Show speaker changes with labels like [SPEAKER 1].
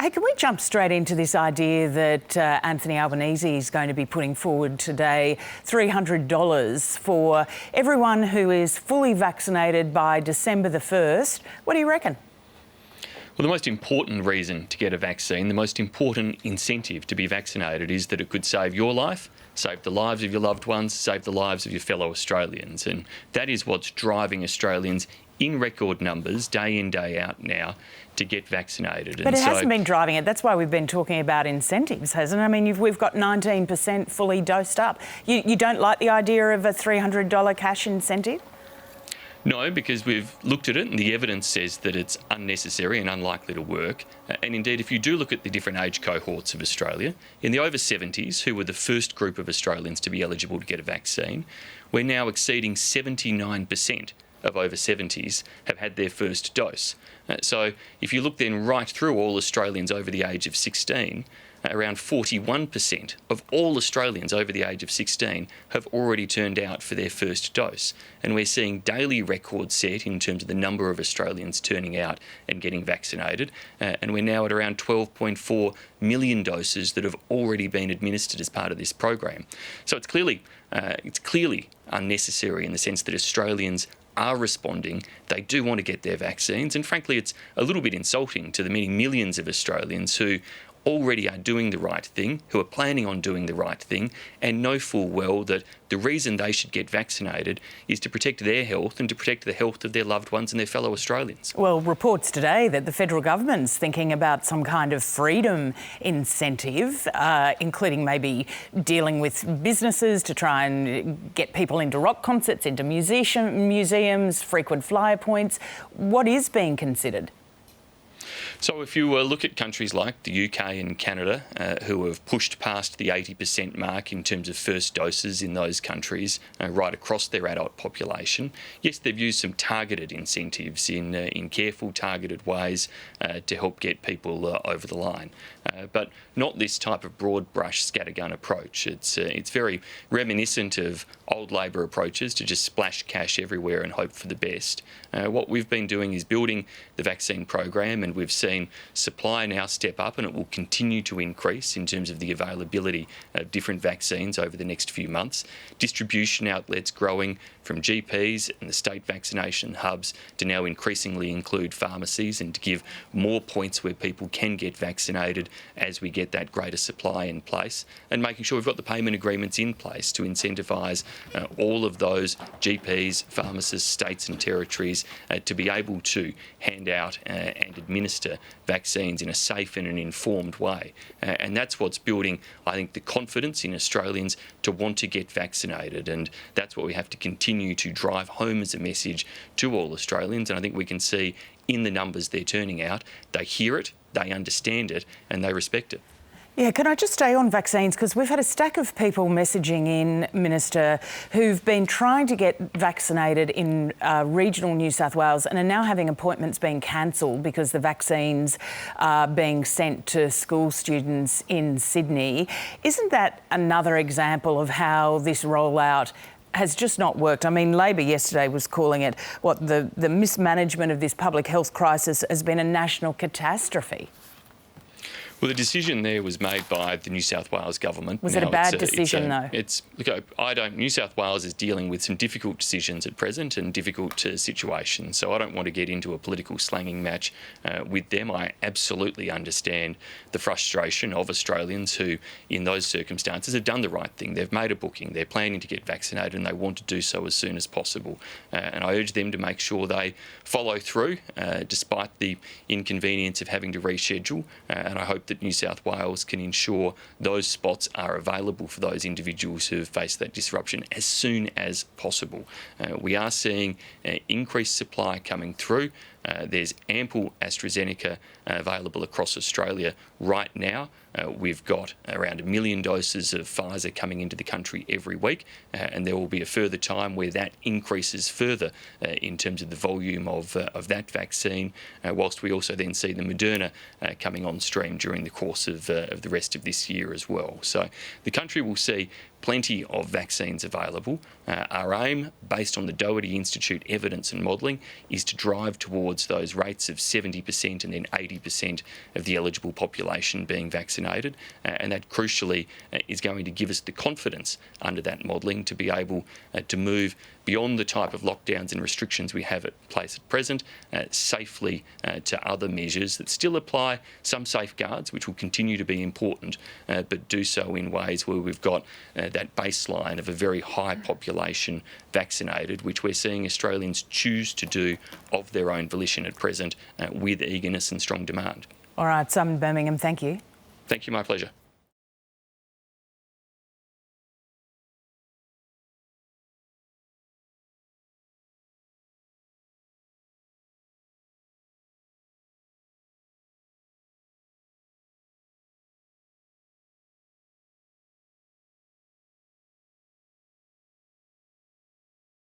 [SPEAKER 1] Hey, can we jump straight into this idea that Anthony Albanese is going to be putting forward today $300 for everyone who is fully vaccinated by December the 1st? What do you reckon?
[SPEAKER 2] Well, the most important reason to get a vaccine, the most important incentive to be vaccinated is that it could save your life, save the lives of your loved ones, save the lives of your fellow Australians. And that is what's driving Australians in record numbers, day in, day out now, to get vaccinated.
[SPEAKER 1] But it hasn't been driving it. That's why we've been talking about incentives, hasn't it? I mean, we've got 19% fully dosed up. You don't like the idea of a $300 cash incentive?
[SPEAKER 2] No, because we've looked at it and the evidence says that it's unnecessary and unlikely to work. And indeed, if you do look at the different age cohorts of Australia, in the over 70s, who were the first group of Australians to be eligible to get a vaccine, we're now exceeding 79% of over 70s have had their first dose. So if you look then right through all Australians over the age of 16, around 41% of all Australians over the age of 16 have already turned out for their first dose. And we're seeing daily records set in terms of the number of Australians turning out and getting vaccinated. And we're now at around 12.4 million doses that have already been administered as part of this program. So it's clearly unnecessary in the sense that Australians are responding. They do want to get their vaccines, and frankly it's a little bit insulting to the many millions of Australians who already are doing the right thing, who are planning on doing the right thing, and know full well that the reason they should get vaccinated is to protect their health and to protect the health of their loved ones and their fellow Australians.
[SPEAKER 1] Well, reports today that the federal government's thinking about some kind of freedom incentive, including maybe dealing with businesses to try and get people into rock concerts, into museums, frequent flyer points. What is being considered?
[SPEAKER 2] So if you look at countries like the UK and Canada, who have pushed past the 80% mark in terms of first doses in those countries, right across their adult population, yes, they've used some targeted incentives in careful, targeted ways to help get people over the line. But not this type of broad brush scattergun approach. It's very reminiscent of old Labor approaches to just splash cash everywhere and hope for the best. What we've been doing is building the vaccine program, and we've seen supply now step up, and it will continue to increase in terms of the availability of different vaccines over the next few months. Distribution outlets growing from GPs and the state vaccination hubs to now increasingly include pharmacies, and to give more points where people can get vaccinated as we get that greater supply in place, and making sure we've got the payment agreements in place to incentivise all of those GPs, pharmacists, states and territories to be able to hand out and administer vaccines in a safe and an informed way. And that's what's building, I think, the confidence in Australians to want to get vaccinated. And that's what we have to continue to drive home as a message to all Australians. And I think we can see in the numbers they're turning out, they hear it, they understand it, and they respect it.
[SPEAKER 1] Yeah, can I just stay on vaccines? Because we've had a stack of people messaging in, Minister, who've been trying to get vaccinated in regional New South Wales and are now having appointments being cancelled because the vaccines are being sent to school students in Sydney. Isn't that another example of how this rollout has just not worked? I mean, Labor yesterday was calling it, the mismanagement of this public health crisis has been a national catastrophe.
[SPEAKER 2] Well, the decision there was made by the New South Wales government.
[SPEAKER 1] Was it a bad decision, though?
[SPEAKER 2] New South Wales is dealing with some difficult decisions at present and difficult situations, so I don't want to get into a political slanging match with them. I absolutely understand the frustration of Australians who, in those circumstances, have done the right thing. They've made a booking, they're planning to get vaccinated, and they want to do so as soon as possible. And I urge them to make sure they follow through, despite the inconvenience of having to reschedule, and I hope that New South Wales can ensure those spots are available for those individuals who have faced that disruption as soon as possible. We are seeing increased supply coming through. There's ample AstraZeneca available across Australia right now. We've got around 1 million doses of Pfizer coming into the country every week, and there will be a further time where that increases further in terms of the volume of that vaccine, whilst we also then see the Moderna coming on stream during the course of the rest of this year as well. So the country will see plenty of vaccines available. Our aim, based on the Doherty Institute evidence and modelling, is to drive towards those rates of 70% and then 80% of the eligible population being vaccinated, and that crucially is going to give us the confidence under that modelling to be able to move beyond the type of lockdowns and restrictions we have at place at present, safely to other measures that still apply some safeguards, which will continue to be important, but do so in ways where we've got that baseline of a very high population vaccinated, which we're seeing Australians choose to do of their own volition at present with eagerness and strong demand.
[SPEAKER 1] All right, Simon Birmingham, thank you.
[SPEAKER 2] Thank you, my pleasure.